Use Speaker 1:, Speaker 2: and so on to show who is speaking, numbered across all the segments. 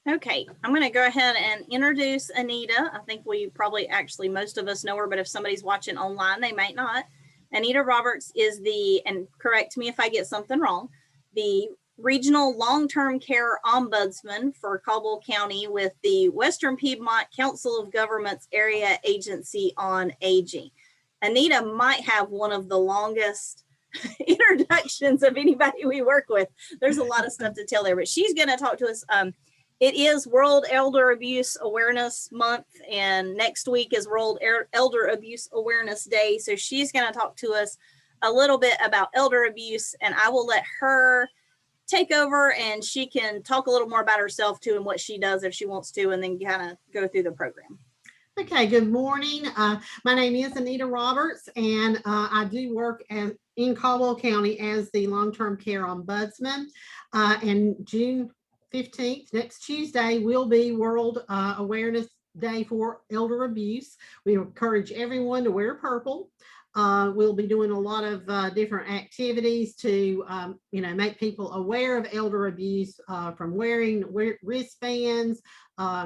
Speaker 1: Okay, I'm going to go ahead and introduce Anita. I think we probably actually most of us know her, but if somebody's watching online, they might not. Anita Roberts is the, and correct me if I get something wrong, the Regional Long-Term Care Ombudsman for Caldwell County with the Western Piedmont Council of Governments Area Agency on Aging. Anita might have one of the longest introductions of anybody we work with. There's a lot of stuff to tell there, but she's going to talk to us. It is World Elder Abuse Awareness Month, and next week is World Elder Abuse Awareness Day. So she's going to talk to us a little bit about elder abuse, and I will let her take over and she can talk a little more about herself too and what she does if she wants to, and then kind of go through the program.
Speaker 2: Okay, good morning. My name is Anita Roberts, and I do work in Caldwell County as the long-term care ombudsman. And June 15th, next Tuesday, will be World Awareness Day for Elder Abuse. We encourage everyone to wear purple. We'll be doing a lot of different activities to, make people aware of elder abuse, from wearing wristbands,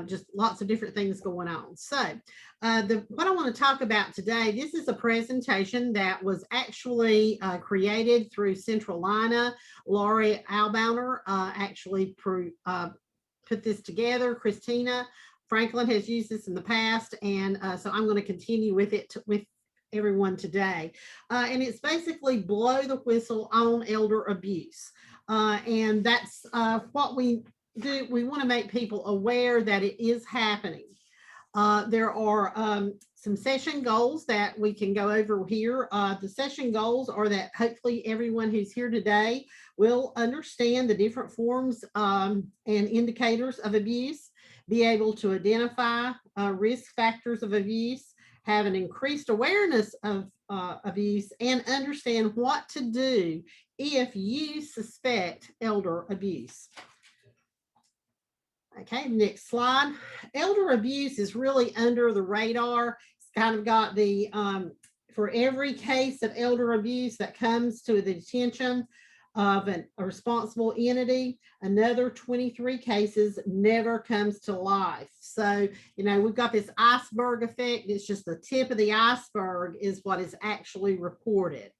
Speaker 2: just lots of different things going on. So what I want to talk about today, this is a presentation that was actually created through Centralina. Laurie Albauner actually put this together. Christina Franklin has used this in the past, and so I'm going to continue with it with everyone today. And it's basically blow the whistle on elder abuse. And that's what we do. We want to make people aware that it is happening. There are some session goals that we can go over here. The session goals are that hopefully everyone who's here today will understand the different forms and indicators of abuse, be able to identify risk factors of abuse, have an increased awareness of abuse, and understand what to do if you suspect elder abuse. Okay, next slide. Elder abuse is really under the radar. It's kind of got the, for every case of elder abuse that comes to the attention of a responsible entity, another 23 cases never comes to life. So, we've got this iceberg effect. It's just the tip of the iceberg is what is actually reported.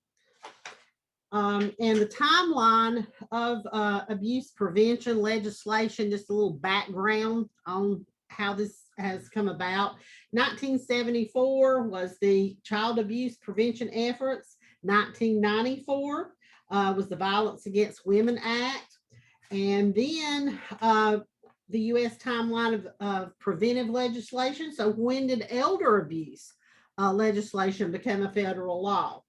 Speaker 2: And the timeline of abuse prevention legislation, just a little background on how this has come about. 1974 was the Child Abuse Prevention Efforts. 1994 was the Violence Against Women Act. And then the U.S. timeline of preventive legislation. So when did elder abuse legislation become a federal law?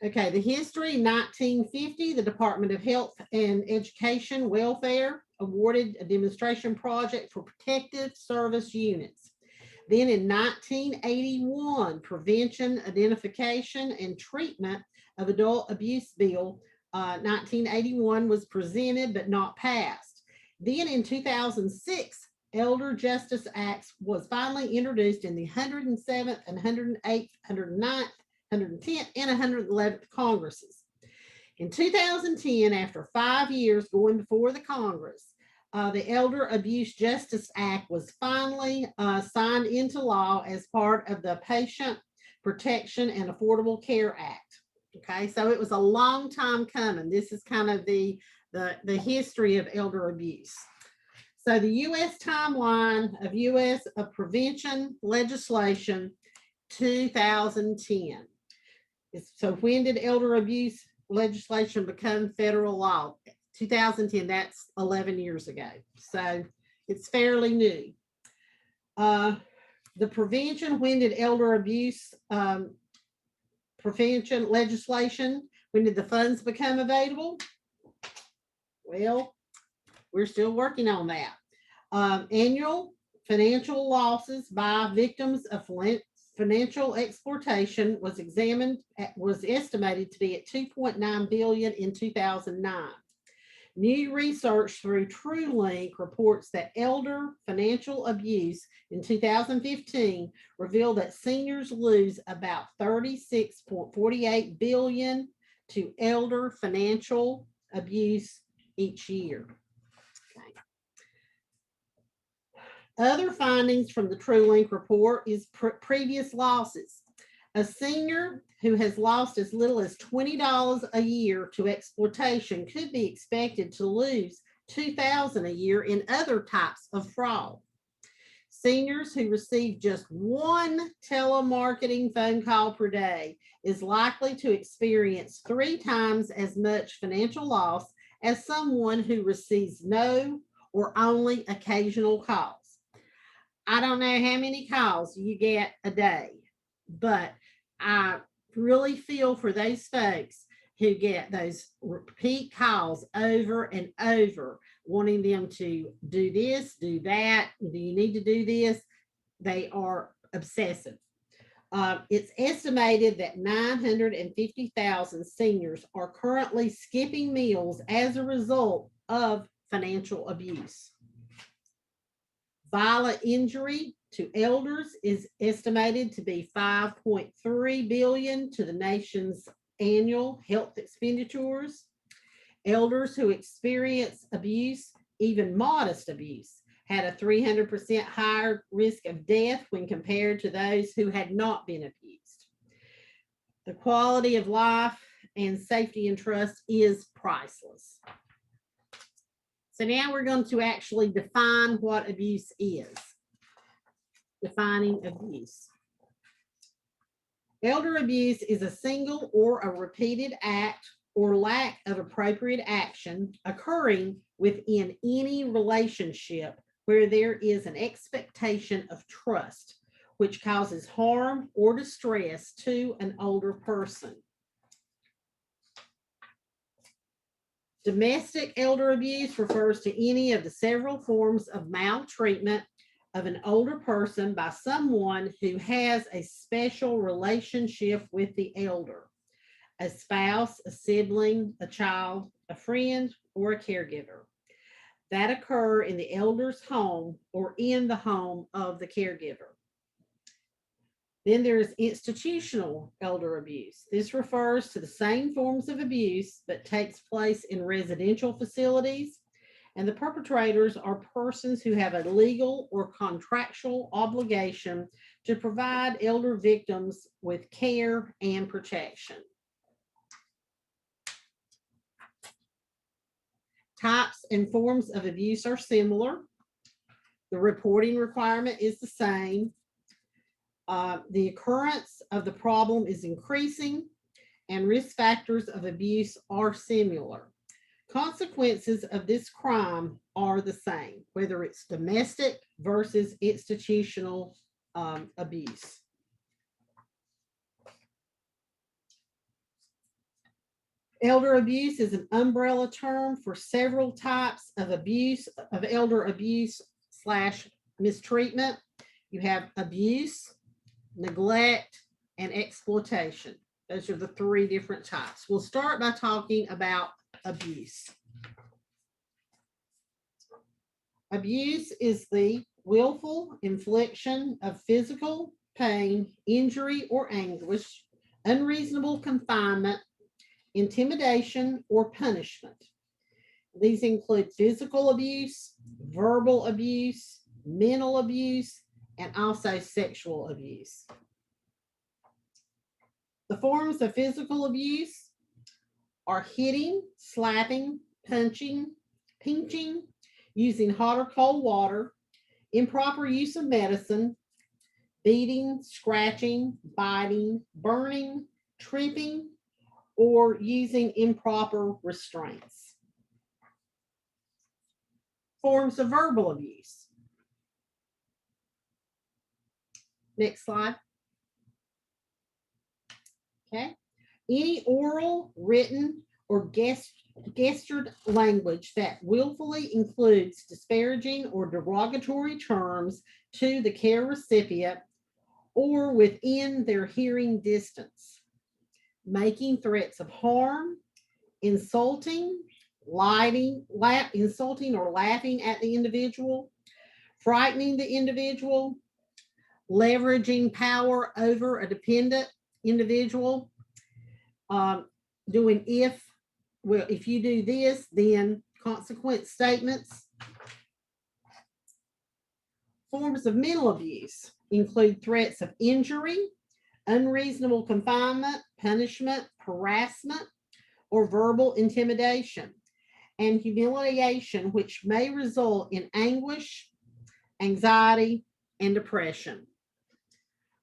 Speaker 2: Okay, the history, 1950, the Department of Health and Education Welfare awarded a demonstration project for protective service units. Then in 1981, Prevention, Identification, and Treatment of Adult Abuse Bill 1981 was presented but not passed. Then in 2006, Elder Justice Acts was finally introduced in the 107th and 108th, 109th, 110th, and 111th Congresses. In 2010, after 5 years going before the Congress, the Elder Abuse Justice Act was finally signed into law as part of the Patient Protection and Affordable Care Act. Okay, so it was a long time coming. This is kind of the history of elder abuse. So the U.S. timeline of U.S. prevention legislation, 2010. So when did elder abuse legislation become federal law? 2010, that's 11 years ago. So it's fairly new. The prevention, when did elder abuse prevention legislation, when did the funds become available? Well, we're still working on that. Annual financial losses by victims of financial exploitation was estimated to be at 2.9 billion in 2009. New research through TrueLink reports that elder financial abuse in 2015 revealed that seniors lose about 36.48 billion to elder financial abuse each year. Okay. Other findings from the TrueLink report is previous losses. A senior who has lost as little as $20 a year to exploitation could be expected to lose $2,000 a year in other types of fraud. Seniors who receive just one telemarketing phone call per day is likely to experience 3 times as much financial loss as someone who receives no or only occasional calls. I don't know how many calls you get a day, but I really feel for those folks who get those repeat calls over and over, wanting them to do this, do that. Do you need to do this? They are obsessive. It's estimated that 950,000 seniors are currently skipping meals as a result of financial abuse. Violent injury to elders is estimated to be 5.3 billion to the nation's annual health expenditures. Elders who experience abuse, even modest abuse, had a 300% higher risk of death when compared to those who had not been abused. The quality of life and safety and trust is priceless. So now we're going to actually define what abuse is. Defining abuse. Elder abuse is a single or a repeated act or lack of appropriate action occurring within any relationship where there is an expectation of trust, which causes harm or distress to an older person. Domestic elder abuse refers to any of the several forms of maltreatment of an older person by someone who has a special relationship with the elder, a spouse, a sibling, a child, a friend, or a caregiver, that occur in the elder's home or in the home of the caregiver. Then there's institutional elder abuse. This refers to the same forms of abuse but takes place in residential facilities, and the perpetrators are persons who have a legal or contractual obligation to provide elder victims with care and protection. Types and forms of abuse are similar. The reporting requirement is the same. The occurrence of the problem is increasing, and risk factors of abuse are similar. Consequences of this crime are the same, whether it's domestic versus institutional abuse. Elder abuse is an umbrella term for several types of abuse, of elder abuse / mistreatment. You have abuse, neglect, and exploitation. Those are the 3 different types. We'll start by talking about abuse. Abuse is the willful infliction of physical pain, injury, or anguish, unreasonable confinement, intimidation, or punishment. These include physical abuse, verbal abuse, mental abuse, and also sexual abuse. The forms of physical abuse are hitting, slapping, punching, pinching, using hot or cold water, improper use of medicine, beating, scratching, biting, burning, tripping, or using improper restraints. Forms of verbal abuse. Next slide. Okay. Any oral, written, or gestured language that willfully includes disparaging or derogatory terms to the care recipient or within their hearing distance. Making threats of harm, insulting, insulting or laughing at the individual, frightening the individual, leveraging power over a dependent individual, doing if you do this, then consequent statements, Forms of mental abuse include threats of injury, unreasonable confinement, punishment, harassment, or verbal intimidation, and humiliation, which may result in anguish, anxiety, and depression.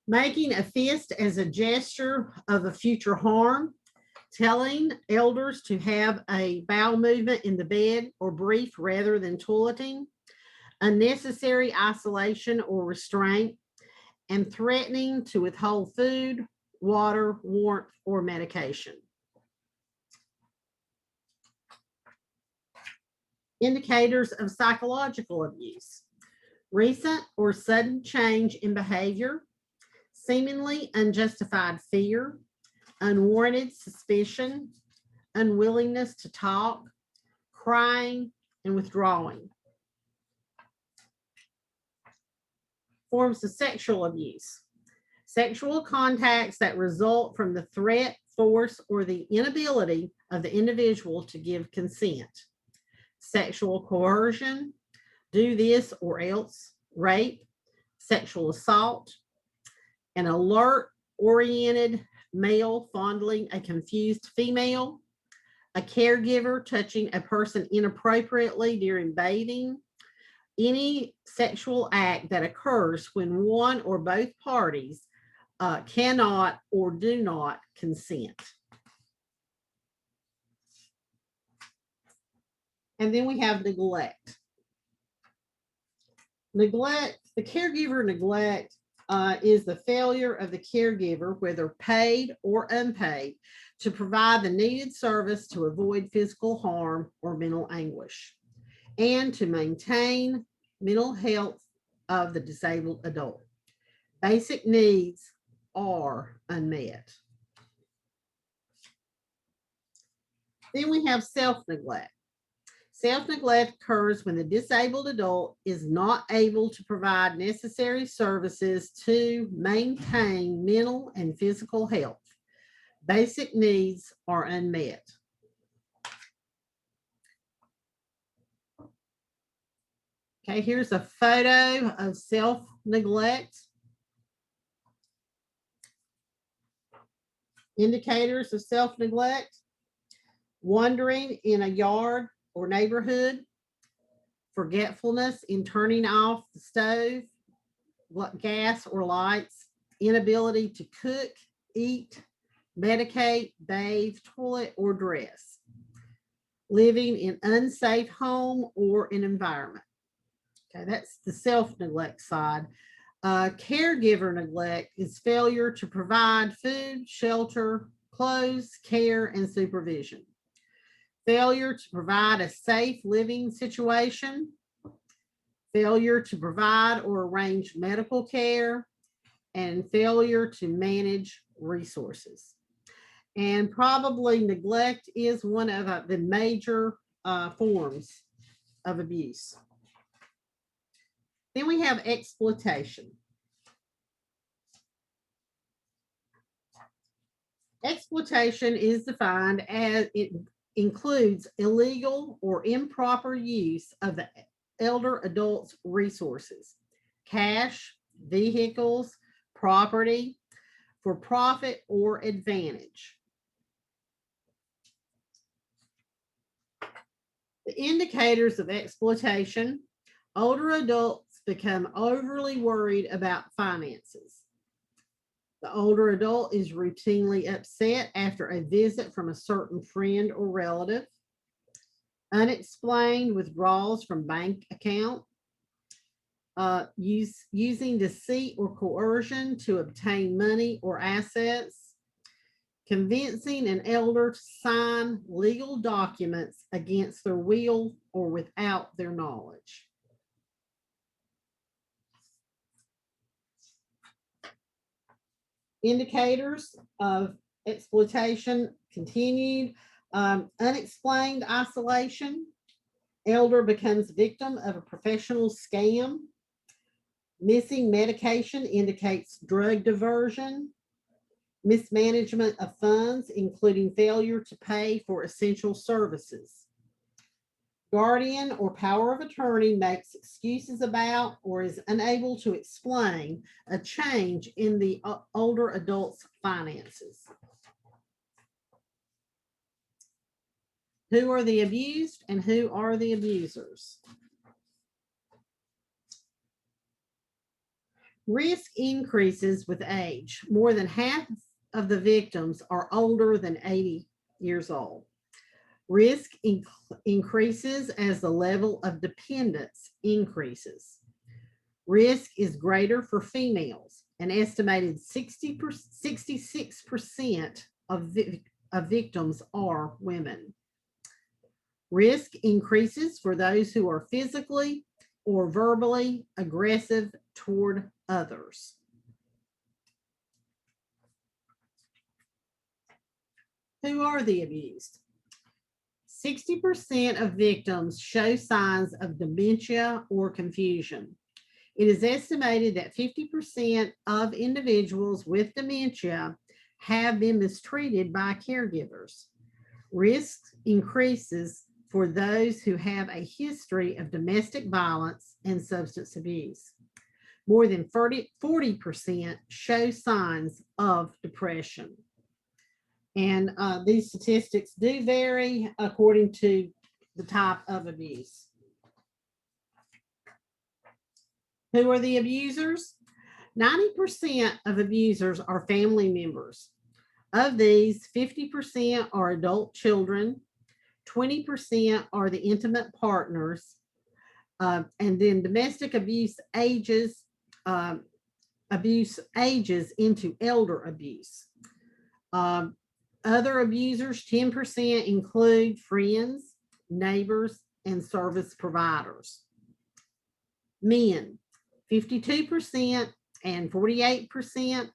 Speaker 2: Making a fist as a gesture of a future harm, telling elders to have a bowel movement in the bed or brief rather than toileting, unnecessary isolation or restraint, and threatening to withhold food, water, warmth, or medication. Indicators of psychological abuse: recent or sudden change in behavior, seemingly unjustified fear, unwarranted suspicion, unwillingness to talk, crying, and withdrawing. Forms of sexual abuse: sexual contacts that result from the threat, force, or the inability of the individual to give consent. Sexual coercion, do this or else, rape, sexual assault, an alert oriented male fondling a confused female, a caregiver touching a person inappropriately during bathing, any sexual act that occurs when one or both parties cannot or do not consent. And then we have neglect. Neglect, the caregiver neglect is the failure of the caregiver, whether paid or unpaid, to provide the needed service to avoid physical harm or mental anguish, and to maintain mental health of the disabled adult. Basic needs are unmet. Then we have self-neglect. Self-neglect occurs when the disabled adult is not able to provide necessary services to maintain mental and physical health. Basic needs are unmet. Okay, here's a photo of self-neglect. Indicators of self-neglect: wandering in a yard or neighborhood, forgetfulness in turning off the stove, gas or lights, inability to cook, eat, medicate, bathe, toilet, or dress, living in unsafe home or an environment. Okay, that's the self-neglect side. Caregiver neglect is failure to provide food, shelter, clothes, care, and supervision. Failure to provide a safe living situation, failure to provide or arrange medical care, and failure to manage resources. And probably neglect is one of the major forms of abuse. Then we have exploitation. Exploitation is defined as it includes illegal or improper use of the elder adult's resources, cash, vehicles, property, for profit or advantage. The indicators of exploitation: older adults become overly worried about finances. The older adult is routinely upset after a visit from a certain friend or relative. Unexplained withdrawals from bank account. Using deceit or coercion to obtain money or assets. Convincing an elder to sign legal documents against their will or without their knowledge. Indicators of exploitation continued: unexplained isolation. Elder becomes victim of a professional scam. Missing medication indicates drug diversion. Mismanagement of funds, including failure to pay for essential services. guardian or power of attorney makes excuses about or is unable to explain a change in the older adult's finances. Who are the abused and who are the abusers? Risk increases with age. More than half of the victims are older than 80 years old. Risk increases as the level of dependence increases. Risk is greater for females. An estimated 66% of victims are women. Risk increases for those who are physically or verbally aggressive toward others. Who are the abused? 60% of victims show signs of dementia or confusion. It is estimated that 50% of individuals with dementia have been mistreated by caregivers. Risk increases for those who have a history of domestic violence and substance abuse. More than 40% show signs of depression. And these statistics do vary according to the type of abuse. Who are the abusers? 90% of abusers are family members. Of these, 50% are adult children, 20% are the intimate partners, and then domestic abuse ages into elder abuse. Other abusers, 10% include friends, neighbors, and service providers. Men, 52% and 48%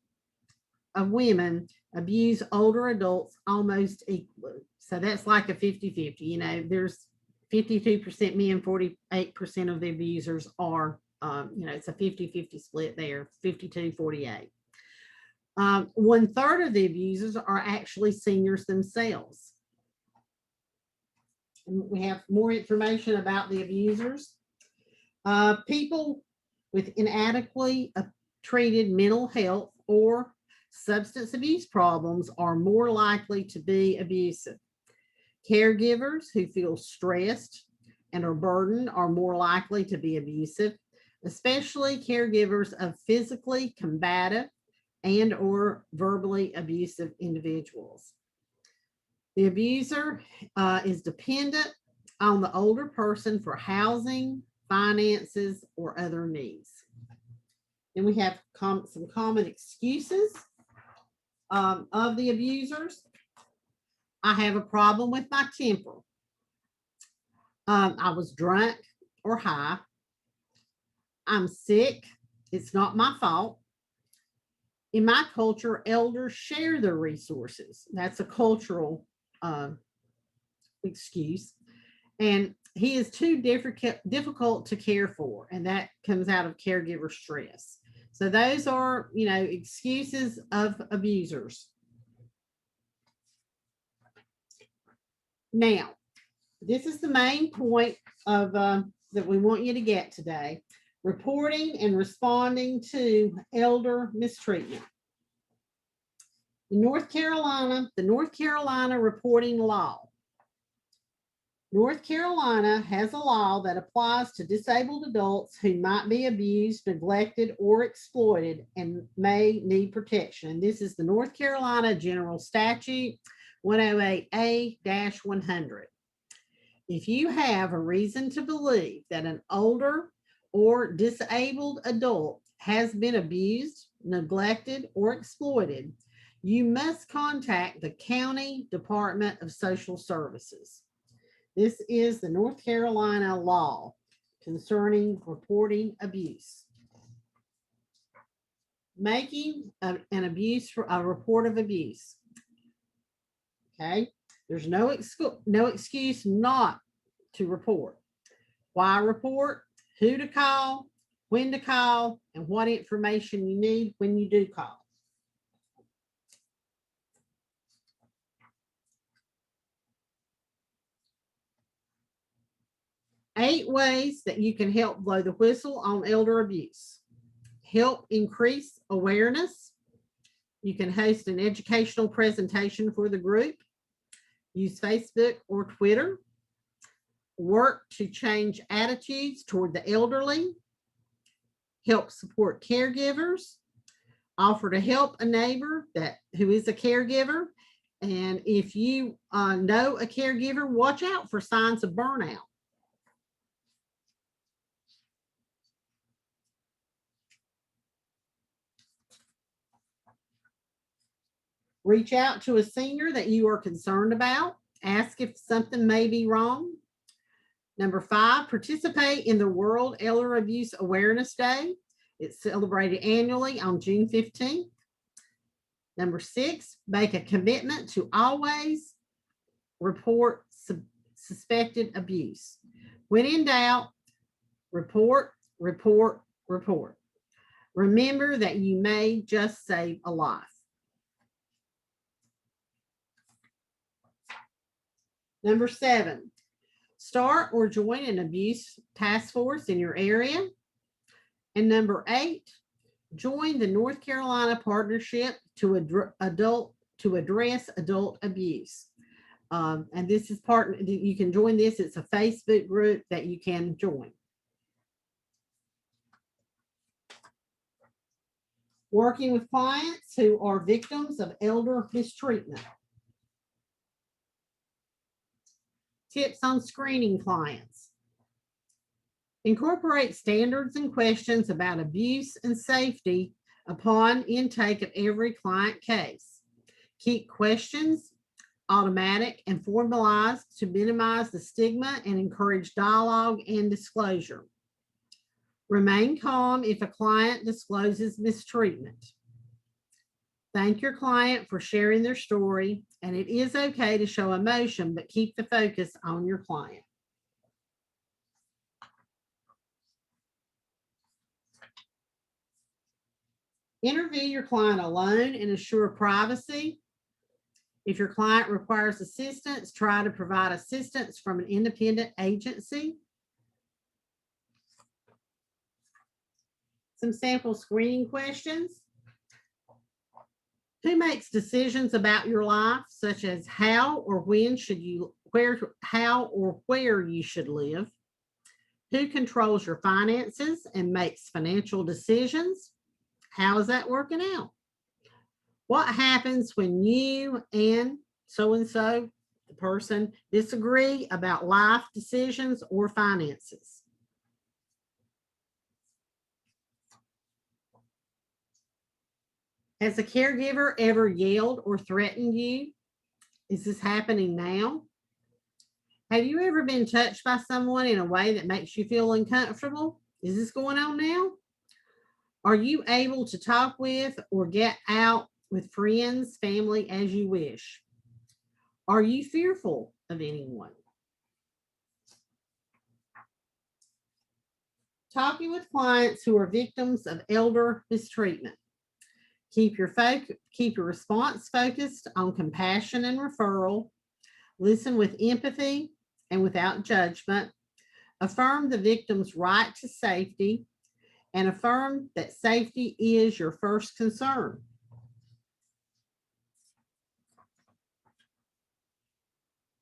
Speaker 2: of women abuse older adults almost equally. So that's like a 50-50. You know, there's 52% men, 48% of the abusers are, it's a 50-50 split there, 52-48. 1/3 of the abusers are actually seniors themselves. And we have more information about the abusers. People with inadequately treated mental health or substance abuse problems are more likely to be abusive. Caregivers who feel stressed and are burdened are more likely to be abusive, especially caregivers of physically combative and or verbally abusive individuals. The abuser is dependent on the older person for housing, finances, or other needs. Then we have some common excuses of the abusers. I have a problem with my temper. I was drunk or high. I'm sick. It's not my fault. In my culture, elders share their resources. That's a cultural excuse. And he is too difficult to care for, and that comes out of caregiver stress. So those are, excuses of abusers. Now, this is the main point of that we want you to get today: reporting and responding to elder mistreatment. In North Carolina, the North Carolina reporting law. North Carolina has a law that applies to disabled adults who might be abused, neglected, or exploited and may need protection. And this is the North Carolina General Statute 108A-100. If you have a reason to believe that an older or disabled adult has been abused, neglected, or exploited, you must contact the County Department of Social Services. This is the North Carolina law concerning reporting abuse. Making a report of abuse. Okay, there's no excuse not to report. Why report? Who to call, when to call, and what information you need when you do call. 8 ways that you can help blow the whistle on elder abuse. Help increase awareness. You can host an educational presentation for the group. Use Facebook or Twitter. Work to change attitudes toward the elderly. Help support caregivers. Offer to help a neighbor who is a caregiver. And if you know a caregiver, watch out for signs of burnout. Reach out to a senior that you are concerned about. Ask if something may be wrong. Number 5, participate in the World Elder Abuse Awareness Day. It's celebrated annually on June 15th. Number 6, make a commitment to always report suspected abuse. When in doubt, report, report, report. Remember that you may just save a life. Number 7, start or join an abuse task force in your area. And number 8, join the North Carolina Partnership to address adult abuse. And this is you can join this. It's a Facebook group that you can join. Working with clients who are victims of elder mistreatment. Tips on screening clients. Incorporate standards and questions about abuse and safety upon intake of every client case. Keep questions automatic and formalized to minimize the stigma and encourage dialogue and disclosure. Remain calm if a client discloses mistreatment. Thank your client for sharing their story, and it is okay to show emotion, but keep the focus on your client. Interview your client alone and assure privacy. If your client requires assistance, try to provide assistance from an independent agency. Some sample screening questions. Who makes decisions about your life, such as how or when how or where you should live? Who controls your finances and makes financial decisions? How is that working out? What happens when you and so, the person, disagree about life decisions or finances? Has a caregiver ever yelled or threatened you? Is this happening now? Have you ever been touched by someone in a way that makes you feel uncomfortable? Is this going on now? Are you able to talk with or get out with friends, family as you wish? Are you fearful of anyone? Talking with clients who are victims of elder mistreatment. Keep your response focused on compassion and referral. Listen with empathy and without judgment. Affirm the victim's right to safety and affirm that safety is your first concern.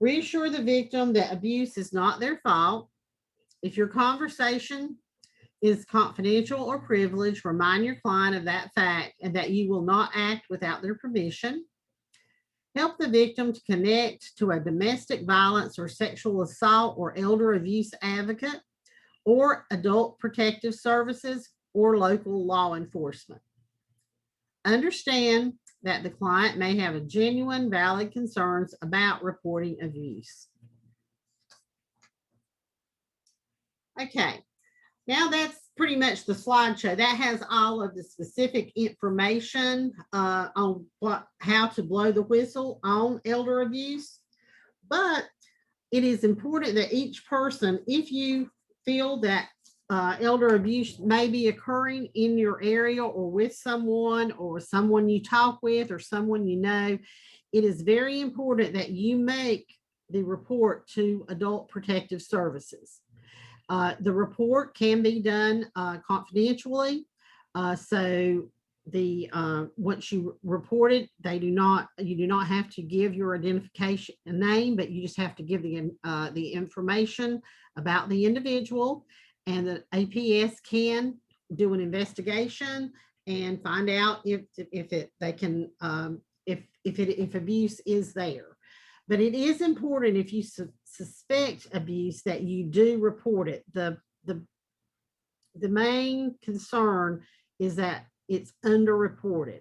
Speaker 2: Reassure the victim that abuse is not their fault. If your conversation is confidential or privileged, remind your client of that fact and that you will not act without their permission. Help the victim to connect to a domestic violence or sexual assault or elder abuse advocate or adult protective services or local law enforcement. Understand that the client may have a genuine, valid concerns about reporting abuse. Okay. Now that's pretty much the slideshow. That has all of the specific information on how to blow the whistle on elder abuse. But it is important that each person, if you feel that elder abuse may be occurring in your area or with someone you talk with or someone you know, it is very important that you make the report to Adult Protective Services. The report can be done confidentially. So the once you report it, you do not have to give your identification name, but you just have to give the information about the individual, and the APS can do an investigation and find out if abuse is there. But it is important, if you suspect abuse, that you do report it. The main concern is that it's underreported.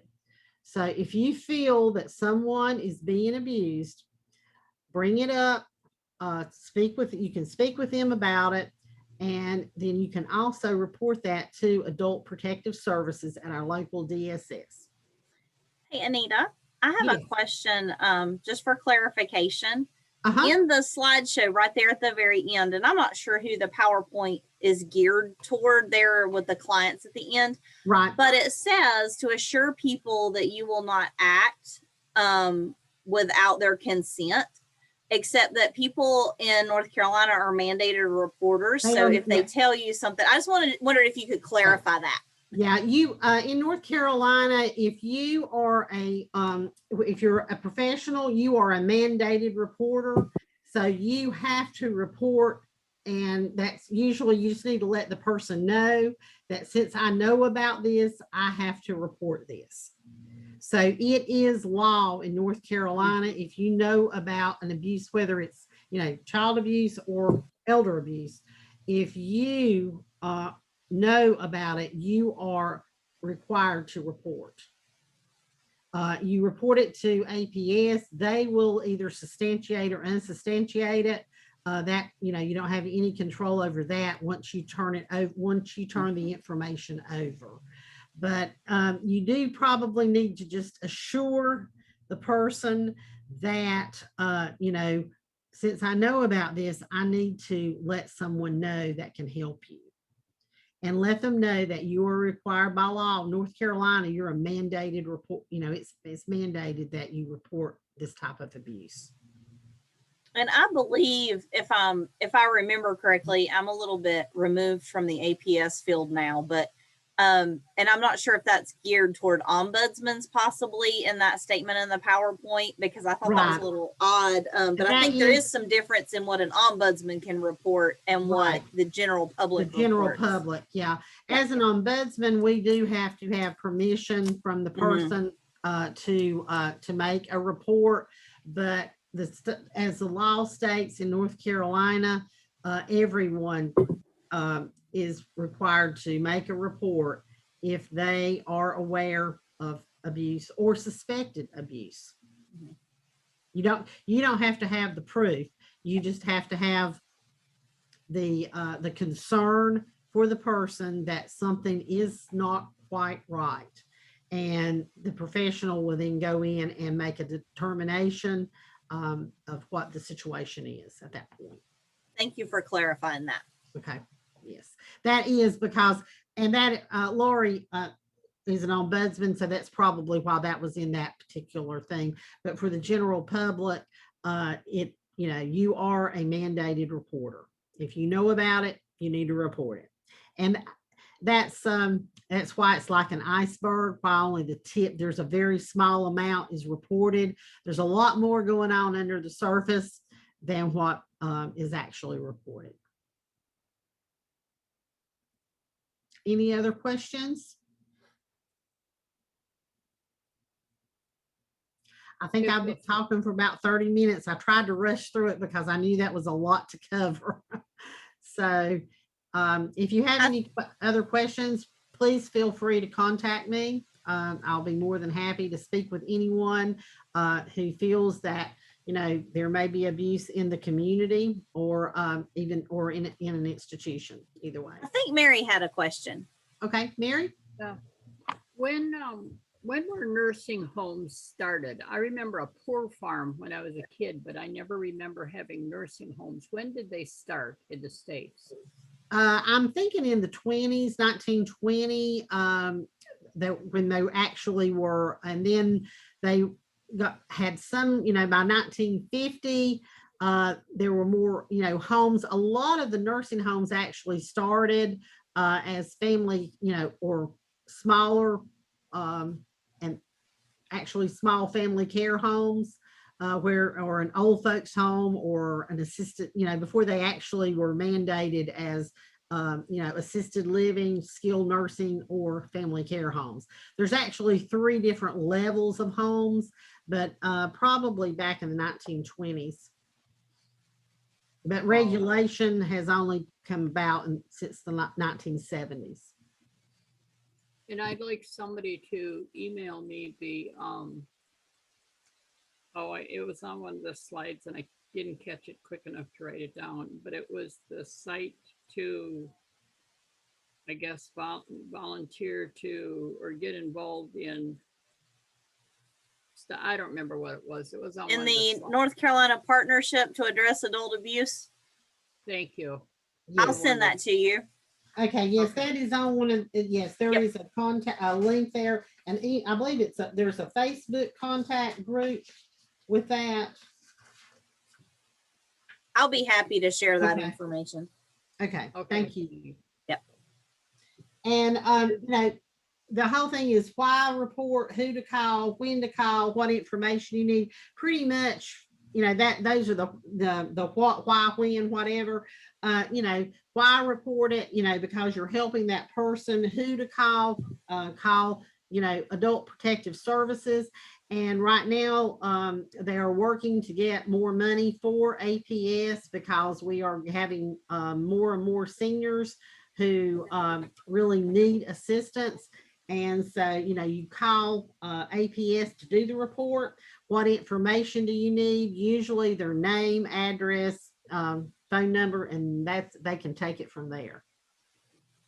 Speaker 2: So if you feel that someone is being abused, bring it up. You can speak with them about it, and then you can also report that to Adult Protective Services at our local DSS.
Speaker 1: Hey, Anita, I have
Speaker 2: Yes.
Speaker 1: a question just for clarification.
Speaker 2: Uh-huh.
Speaker 1: In the slideshow right there at the very end, and I'm not sure who the PowerPoint is geared toward there with the clients at the end,
Speaker 2: Right.
Speaker 1: but it says to assure people that you will not act without their consent, except that people in North Carolina are mandated reporters. So if they tell you something, I just wondered if you could clarify that.
Speaker 2: Yeah, you in North Carolina, if you're a professional, you are a mandated reporter. So you have to report, and that's usually, you just need to let the person know that since I know about this, I have to report this. So it is law in North Carolina. If you know about an abuse, whether it's child abuse or elder abuse, if you know about it, you are required to report. You report it to APS. They will either substantiate or unsubstantiate it. That you don't have any control over that once you turn the information over. But you do probably need to just assure the person that since I know about this, I need to let someone know that can help you. And let them know that you are required by law. North Carolina, you're a mandated report. It's mandated that you report this type of abuse.
Speaker 1: And I believe, if I remember correctly, I'm a little bit removed from the APS field now, but and I'm not sure if that's geared toward ombudsmen's possibly in that statement in the PowerPoint, because I thought that was a little odd. But I think there is some difference in what an ombudsman can report and what the general public
Speaker 2: public, yeah. As an ombudsman, we do have to have permission from the person to make a report. But as the law states in North Carolina, everyone is required to make a report if they are aware of abuse or suspected abuse. You don't have to have the proof. You just have to have the concern for the person that something is not quite right, and the professional will then go in and make a determination of what the situation is at that point.
Speaker 1: Thank you for clarifying that.
Speaker 2: Okay. Yes, that is because, and that Lori is an ombudsman, so that's probably why that was in that particular thing. But for the general public, you are a mandated reporter. If you know about it, you need to report it. And that's why it's like an iceberg. Why only the tip, there's a very small amount is reported. There's a lot more going on under the surface than what is actually reported. Any other questions? I think I've been talking for about 30 minutes. I tried to rush through it because I knew that was a lot to cover. So if you have any other questions, please feel free to contact me. I'll be more than happy to speak with anyone who feels that there may be abuse in the community or in an institution. Either way.
Speaker 1: I think Mary had a question.
Speaker 2: Okay, Mary.
Speaker 3: When were nursing homes started? I remember a poor farm when I was a kid, but I never remember having nursing homes. When did they start in the States?
Speaker 2: I'm thinking in the 1920s, when they actually were, and then they had some, by 1950, there were more, homes. A lot of the nursing homes actually started as family, or smaller, and actually small family care homes, or an old folks home or an assisted, before they actually were mandated as, assisted living, skilled nursing, or family care homes. There's actually 3 different levels of homes, but probably back in the 1920s. But regulation has only come about since the 1970s.
Speaker 3: And I'd like somebody to email me the, it was on one of the slides and I didn't catch it quick enough to write it down, but it was the site to, I guess, volunteer to, or get involved in, I don't remember what it was. It was on
Speaker 1: In
Speaker 3: one of the
Speaker 1: the
Speaker 3: slides.
Speaker 1: North Carolina Partnership to Address Adult Abuse.
Speaker 3: Thank you.
Speaker 1: I'll
Speaker 2: Yes.
Speaker 1: send that to you.
Speaker 2: Okay, yes,
Speaker 3: Okay.
Speaker 2: that is on one of, yes, there
Speaker 1: Yep.
Speaker 2: is a contact, a link there, and I believe there's a Facebook contact group with that.
Speaker 1: I'll be happy to share that
Speaker 2: Okay.
Speaker 1: information.
Speaker 2: Okay,
Speaker 3: Okay.
Speaker 2: thank you.
Speaker 1: Yep.
Speaker 2: And, the whole thing is why report, who to call, when to call, what information you need, pretty much, those are the what, why, when, whatever, why report it, because you're helping that person, who to call, Adult Protective Services. And right now, they are working to get more money for APS because we are having more and more seniors who really need assistance. And so, you call APS to do the report. What information do you need? Usually their name, address, phone number, and they can take it from there.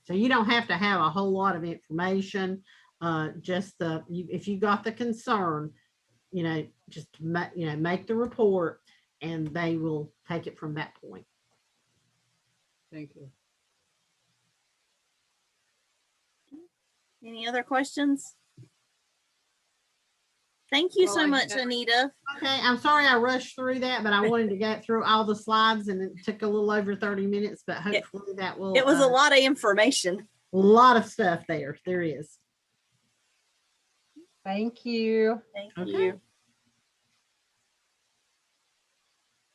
Speaker 2: So you don't have to have a whole lot of information. Just if you got the concern, just make the report, and they will take it from that point.
Speaker 3: Thank you.
Speaker 1: Any other questions? Thank you
Speaker 3: Well,
Speaker 1: so
Speaker 3: I
Speaker 1: much,
Speaker 3: had-
Speaker 1: Anita.
Speaker 2: Okay, I'm sorry I rushed through that, but I wanted to get through all the slides, and it took a little over 30 minutes, but hopefully that will.
Speaker 1: It was a lot of information.
Speaker 2: A lot of stuff there. There is.
Speaker 4: Thank you.
Speaker 1: Thank
Speaker 2: Okay.
Speaker 1: you.